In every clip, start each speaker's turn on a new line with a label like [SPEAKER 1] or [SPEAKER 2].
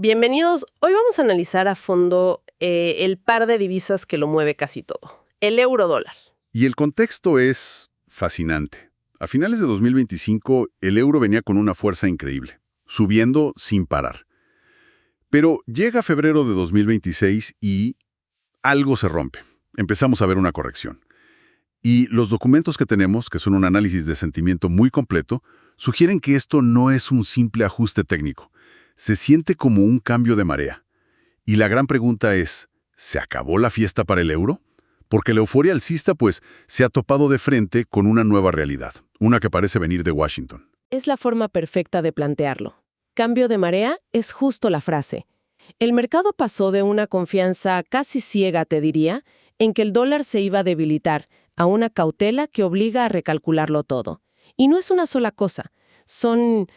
[SPEAKER 1] Bienvenidos. Hoy vamos a analizar a fondo el par de divisas que lo mueve casi todo, el euro-dólar.
[SPEAKER 2] Y el contexto es fascinante. A finales de 2025, el euro venía con una fuerza increíble, subiendo sin parar. Pero llega febrero de 2026 y algo se rompe. Empezamos a ver una corrección. Y los documentos que tenemos, que son un análisis de sentimiento muy completo, sugieren que esto no es un simple ajuste técnico. Se siente como un cambio de marea. Y la gran pregunta es, ¿se acabó la fiesta para el euro? Porque la euforia alcista, pues, se ha topado de frente con una nueva realidad, una que parece venir de Washington.
[SPEAKER 1] Es la forma perfecta de plantearlo. Cambio de marea es justo la frase. El mercado pasó de una confianza casi ciega, te diría, en que el dólar se iba a debilitar, a una cautela que obliga a recalcularlo todo. Y no es una sola cosa. Son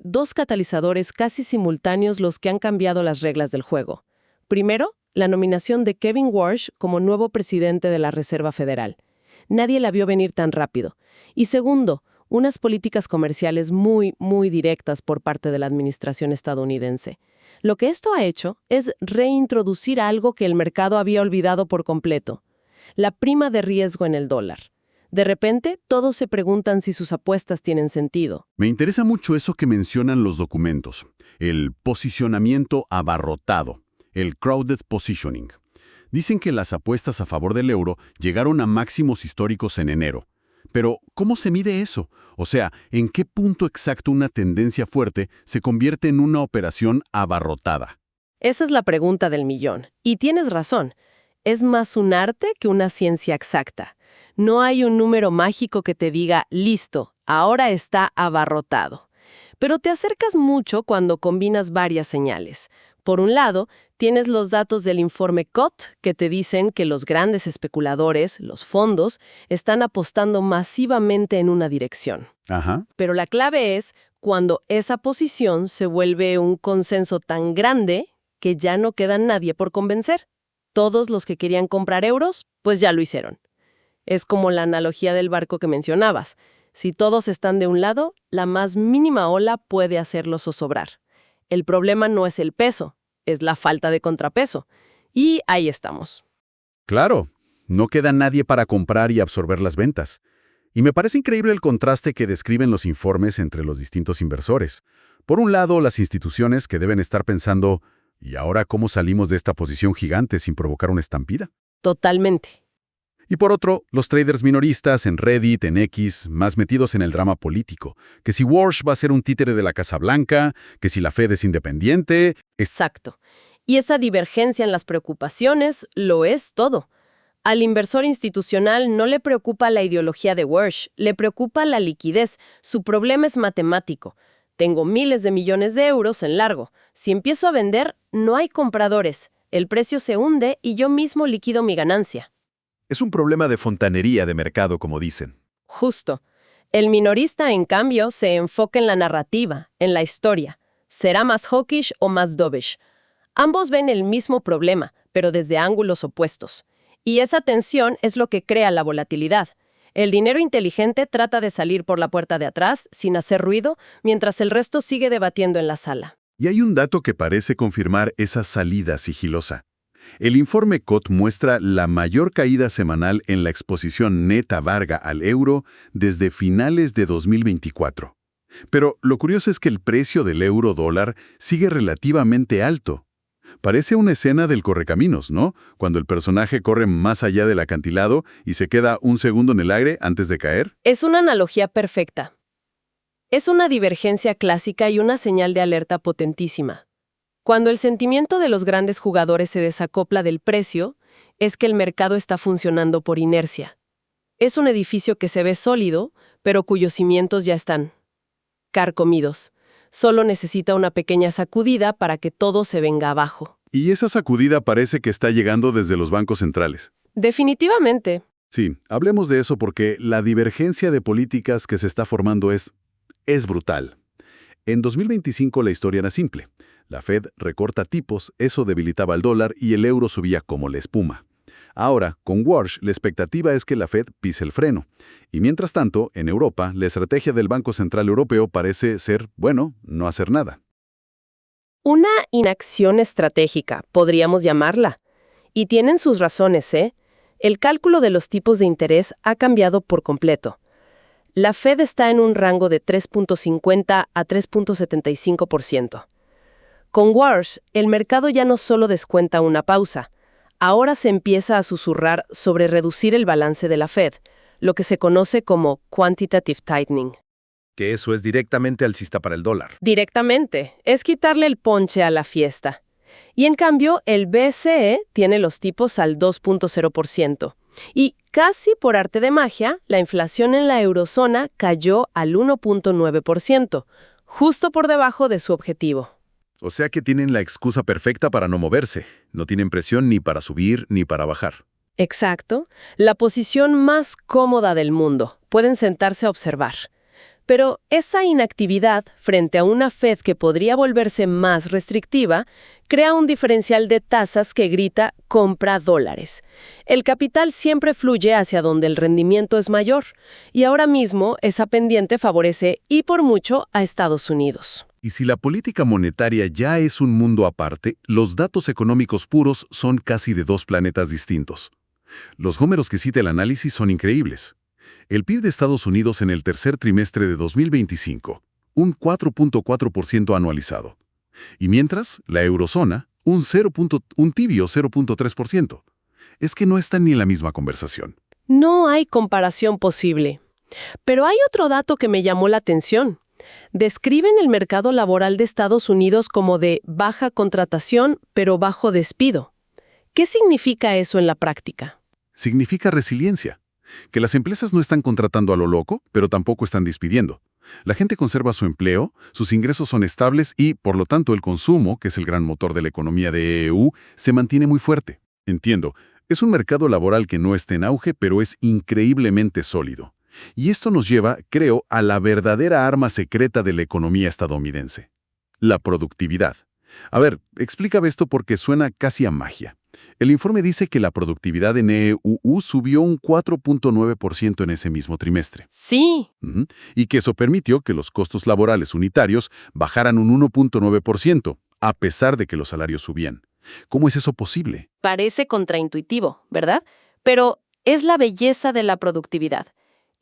[SPEAKER 1] dos catalizadores casi simultáneos los que han cambiado las reglas del juego. Primero, la nominación de Kevin Warsh como nuevo presidente de la Reserva Federal. Nadie la vio venir tan rápido. Y segundo, unas políticas comerciales muy directas por parte de la administración estadounidense. Lo que esto ha hecho es reintroducir algo que el mercado había olvidado por completo: la prima de riesgo en el dólar. De repente, todos se preguntan si sus apuestas tienen sentido.
[SPEAKER 2] Me interesa mucho eso que mencionan los documentos, el posicionamiento abarrotado, el crowded positioning. Dicen que las apuestas a favor del euro llegaron a máximos históricos en enero. Pero, ¿cómo se mide eso? O sea, ¿en qué punto exacto una tendencia fuerte se convierte en una operación abarrotada?
[SPEAKER 1] Esa es la pregunta del millón. Y tienes razón. Es más un arte que una ciencia exacta. No hay un número mágico que te diga, listo, ahora está abarrotado. Pero te acercas mucho cuando combinas varias señales. Por un lado, tienes los datos del informe COT, que te dicen que los grandes especuladores, los fondos, están apostando masivamente en una dirección.
[SPEAKER 2] Ajá.
[SPEAKER 1] Pero la clave es cuando esa posición se vuelve un consenso tan grande que ya no queda nadie por convencer. Todos los que querían comprar euros, pues ya lo hicieron. Es como la analogía del barco que mencionabas. Si todos están de un lado, la más mínima ola puede hacerlos zozobrar. El problema no es el peso, es la falta de contrapeso. Y ahí estamos.
[SPEAKER 2] Claro, no queda nadie para comprar y absorber las ventas. Y me parece increíble el contraste que describen los informes entre los distintos inversores. Por un lado, las instituciones que deben estar pensando, ¿y ahora cómo salimos de esta posición gigante sin provocar una estampida?
[SPEAKER 1] Totalmente.
[SPEAKER 2] Y por otro, los traders minoristas en Reddit, en X, más metidos en el drama político. Que si Warsh va a ser un títere de la Casa Blanca, que si la Fed es independiente.
[SPEAKER 1] Exacto. Y esa divergencia en las preocupaciones lo es todo. Al inversor institucional no le preocupa la ideología de Warsh, le preocupa la liquidez. Su problema es matemático. Tengo miles de millones de euros en largo. Si empiezo a vender, no hay compradores. El precio se hunde y yo mismo liquido mi ganancia.
[SPEAKER 3] Es un problema de fontanería de mercado, como dicen.
[SPEAKER 1] Justo. El minorista, en cambio, se enfoca en la narrativa, en la historia. ¿Será más hawkish o más dovish? Ambos ven el mismo problema, pero desde ángulos opuestos. Y esa tensión es lo que crea la volatilidad. El dinero inteligente trata de salir por la puerta de atrás, sin hacer ruido, mientras el resto sigue debatiendo en la sala.
[SPEAKER 2] Y hay un dato que parece confirmar esa salida sigilosa. El informe COT muestra la mayor caída semanal en la exposición neta varga al euro desde finales de 2024. Pero lo curioso es que el precio del euro-dólar sigue relativamente alto. Parece una escena del Correcaminos, ¿no? Cuando el personaje corre más allá del acantilado y se queda un segundo en el aire antes de caer.
[SPEAKER 1] Es una analogía perfecta. Es una divergencia clásica y una señal de alerta potentísima. Cuando el sentimiento de los grandes jugadores se desacopla del precio, es que el mercado está funcionando por inercia. Es un edificio que se ve sólido, pero cuyos cimientos ya están carcomidos. Solo necesita una pequeña sacudida para que todo se venga abajo.
[SPEAKER 2] Y esa sacudida parece que está llegando desde los bancos centrales.
[SPEAKER 1] Definitivamente.
[SPEAKER 2] Sí, hablemos de eso porque la divergencia de políticas que se está formando es brutal. En 2025 la historia era simple. La Fed recorta tipos, eso debilitaba el dólar y el euro subía como la espuma. Ahora, con Warsh, la expectativa es que la Fed pise el freno. Y mientras tanto, en Europa, la estrategia del Banco Central Europeo parece ser, bueno, no hacer nada.
[SPEAKER 1] Una inacción estratégica, podríamos llamarla. Y tienen sus razones, ¿eh? El cálculo de los tipos de interés ha cambiado por completo. La Fed está en un rango de 3.50 a 3.75%. Con Warsh, el mercado ya no solo descuenta una pausa, ahora se empieza a susurrar sobre reducir el balance de la Fed, lo que se conoce como quantitative tightening.
[SPEAKER 3] Que eso es directamente alcista para el dólar.
[SPEAKER 1] Directamente, es quitarle el ponche a la fiesta. Y en cambio, el BCE tiene los tipos al 2.0%. Y casi por arte de magia, la inflación en la eurozona cayó al 1.9%, justo por debajo de su objetivo.
[SPEAKER 3] O sea que tienen la excusa perfecta para no moverse. No tienen presión ni para subir ni para bajar.
[SPEAKER 1] Exacto, la posición más cómoda del mundo. Pueden sentarse a observar. Pero esa inactividad frente a una Fed que podría volverse más restrictiva crea un diferencial de tasas que grita compra dólares. El capital siempre fluye hacia donde el rendimiento es mayor, y ahora mismo esa pendiente favorece y por mucho a Estados Unidos.
[SPEAKER 3] Y si la política monetaria ya es un mundo aparte, los datos económicos puros son casi de dos planetas distintos. Los números que cita el análisis son increíbles. El PIB de Estados Unidos en el tercer trimestre de 2025, un 4.4% anualizado. Y mientras, la eurozona, un tibio 0.3%. Es que no están ni en la misma conversación.
[SPEAKER 1] No hay comparación posible. Pero hay otro dato que me llamó la atención. Describen el mercado laboral de Estados Unidos como de baja contratación, pero bajo despido. ¿Qué significa eso en la práctica?
[SPEAKER 3] Significa resiliencia. Que las empresas no están contratando a lo loco, pero tampoco están despidiendo. La gente conserva su empleo, sus ingresos son estables y, por lo tanto, el consumo, que es el gran motor de la economía de EU, se mantiene muy fuerte. Entiendo, es un mercado laboral que no está en auge, pero es increíblemente sólido. Y esto nos lleva, creo, a la verdadera arma secreta de la economía estadounidense: la productividad. A ver, explícame esto porque suena casi a magia. El informe dice que la productividad en EU subió un 4.9% en ese mismo trimestre.
[SPEAKER 1] Sí.
[SPEAKER 3] Y que eso permitió que los costos laborales unitarios bajaran un 1.9%, a pesar de que los salarios subían. ¿Cómo es eso posible?
[SPEAKER 1] Parece contraintuitivo, ¿verdad? Pero es la belleza de la productividad.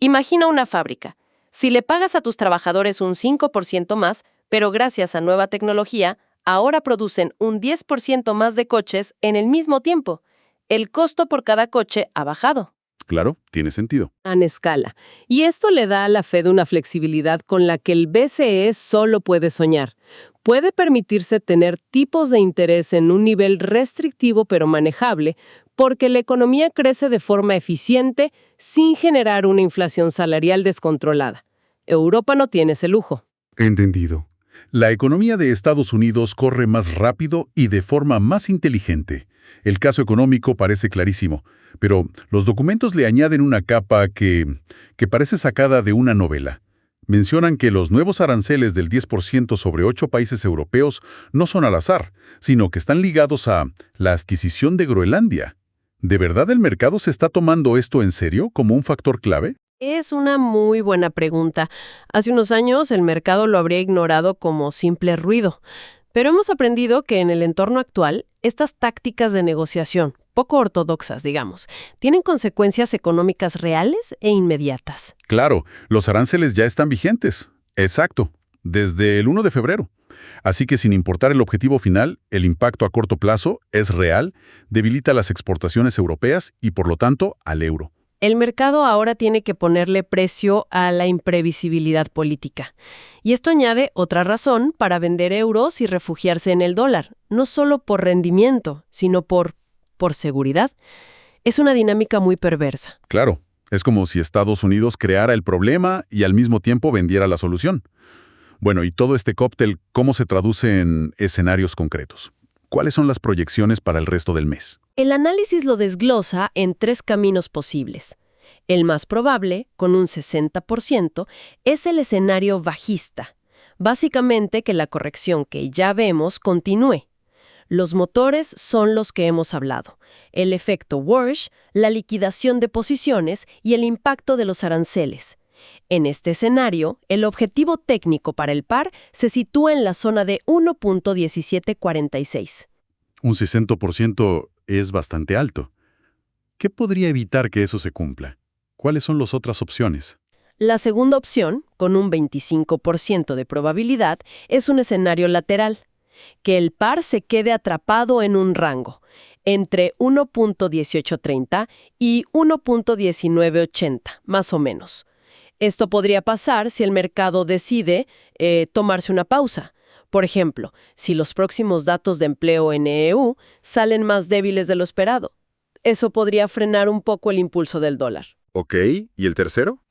[SPEAKER 1] Imagina una fábrica. Si le pagas a tus trabajadores un 5% más, pero gracias a nueva tecnología, ahora producen un 10% más de coches en el mismo tiempo. El costo por cada coche ha bajado.
[SPEAKER 3] Claro, tiene sentido.
[SPEAKER 1] A escala. Y esto le da a la Fed una flexibilidad con la que el BCE solo puede soñar. Puede permitirse tener tipos de interés en un nivel restrictivo pero manejable, porque la economía crece de forma eficiente sin generar una inflación salarial descontrolada. Europa no tiene ese lujo.
[SPEAKER 2] Entendido. La economía de Estados Unidos corre más rápido y de forma más inteligente. El caso económico parece clarísimo, pero los documentos le añaden una capa que parece sacada de una novela. Mencionan que los nuevos aranceles del 10% sobre 8 países europeos no son al azar, sino que están ligados a la adquisición de Groenlandia. ¿De verdad el mercado se está tomando esto en serio como un factor clave?
[SPEAKER 1] Es una muy buena pregunta. Hace unos años el mercado lo habría ignorado como simple ruido. Pero hemos aprendido que en el entorno actual, estas tácticas de negociación, poco ortodoxas, digamos, tienen consecuencias económicas reales e inmediatas.
[SPEAKER 2] Claro, los aranceles ya están vigentes. Exacto, desde el 1 de febrero. Así que sin importar el objetivo final, el impacto a corto plazo es real, debilita las exportaciones europeas y por lo tanto al euro.
[SPEAKER 1] El mercado ahora tiene que ponerle precio a la imprevisibilidad política. Y esto añade otra razón para vender euros y refugiarse en el dólar, no solo por rendimiento, sino por seguridad. Es una dinámica muy perversa.
[SPEAKER 2] Claro, es como si Estados Unidos creara el problema y al mismo tiempo vendiera la solución. Bueno, y todo este cóctel, ¿cómo se traduce en escenarios concretos? ¿Cuáles son las proyecciones para el resto del mes?
[SPEAKER 1] El análisis lo desglosa en 3 caminos posibles. El más probable, con un 60%, es el escenario bajista. Básicamente que la corrección que ya vemos continúe. Los motores son los que hemos hablado: el efecto Warsh, la liquidación de posiciones y el impacto de los aranceles. En este escenario, el objetivo técnico para el par se sitúa en la zona de 1.1746.
[SPEAKER 3] Un 60% es bastante alto. ¿Qué podría evitar que eso se cumpla? ¿Cuáles son las otras opciones?
[SPEAKER 1] La segunda opción, con un 25% de probabilidad, es un escenario lateral, que el par se quede atrapado en un rango, entre 1.1830 y 1.1980, más o menos. Esto podría pasar si el mercado decide tomarse una pausa. Por ejemplo, si los próximos datos de empleo en EU salen más débiles de lo esperado. Eso podría frenar un poco el impulso del dólar.
[SPEAKER 3] Ok, ¿y el tercero?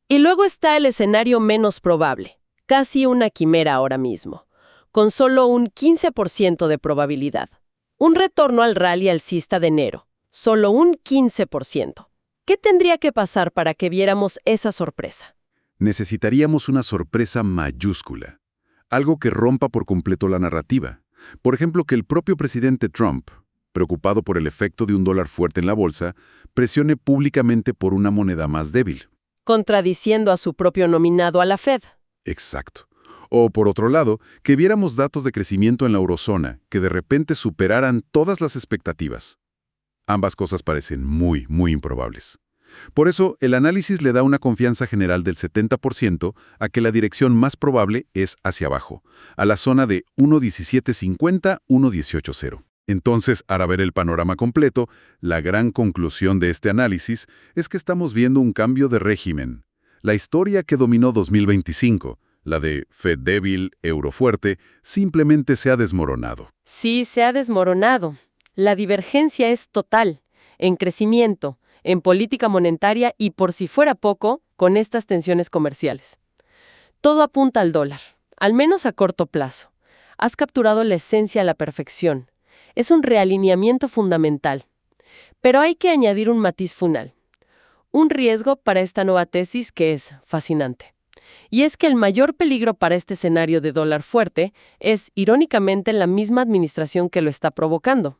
[SPEAKER 1] Y luego está el escenario menos probable, casi una quimera ahora mismo, con solo un 15% de probabilidad. Un retorno al rally alcista de enero, solo un 15%. ¿Qué tendría que pasar para que viéramos esa sorpresa?
[SPEAKER 3] Necesitaríamos una sorpresa mayúscula. Algo que rompa por completo la narrativa. Por ejemplo, que el propio presidente Trump, preocupado por el efecto de un dólar fuerte en la bolsa, presione públicamente por una moneda más débil.
[SPEAKER 1] Contradiciendo a su propio nominado a la Fed.
[SPEAKER 3] Exacto. O, por otro lado, que viéramos datos de crecimiento en la eurozona que de repente superaran todas las expectativas. Ambas cosas parecen muy, muy improbables. Por eso, el análisis le da una confianza general del 70% a que la dirección más probable es hacia abajo, a la zona de 1.1750, 1.18.0. Entonces, al ver el panorama completo, la gran conclusión de este análisis es que estamos viendo un cambio de régimen. La historia que dominó 2025, la de Fed débil, euro fuerte, simplemente se ha desmoronado.
[SPEAKER 1] Sí, se ha desmoronado. La divergencia es total, en crecimiento, en política monetaria y, por si fuera poco, con estas tensiones comerciales. Todo apunta al dólar, al menos a corto plazo. Has capturado la esencia a la perfección. Es un realineamiento fundamental. Pero hay que añadir un matiz final. Un riesgo para esta nueva tesis que es fascinante. Y es que el mayor peligro para este escenario de dólar fuerte es, irónicamente, la misma administración que lo está provocando.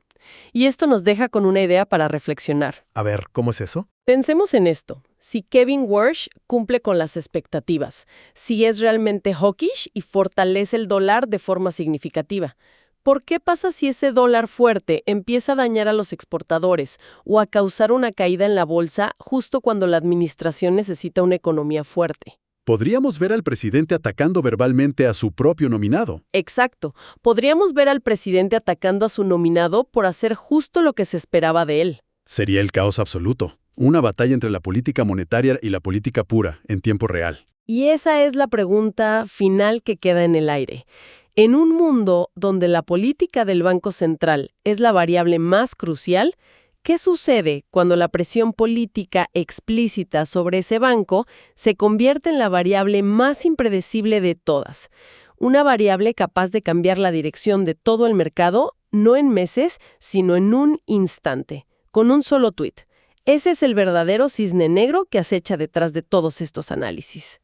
[SPEAKER 1] Y esto nos deja con una idea para reflexionar.
[SPEAKER 4] A ver, ¿cómo es eso?
[SPEAKER 1] Pensemos en esto. Si Kevin Warsh cumple con las expectativas, si es realmente hawkish y fortalece el dólar de forma significativa, ¿por qué pasa si ese dólar fuerte empieza a dañar a los exportadores o a causar una caída en la bolsa justo cuando la administración necesita una economía fuerte?
[SPEAKER 4] Podríamos ver al presidente atacando verbalmente a su propio nominado.
[SPEAKER 1] Exacto. Podríamos ver al presidente atacando a su nominado por hacer justo lo que se esperaba de él.
[SPEAKER 4] Sería el caos absoluto. Una batalla entre la política monetaria y la política pura, en tiempo real.
[SPEAKER 1] Y esa es la pregunta final que queda en el aire. En un mundo donde la política del Banco Central es la variable más crucial, ¿qué sucede cuando la presión política explícita sobre ese banco se convierte en la variable más impredecible de todas? Una variable capaz de cambiar la dirección de todo el mercado, no en meses, sino en un instante, con un solo tuit. Ese es el verdadero cisne negro que acecha detrás de todos estos análisis.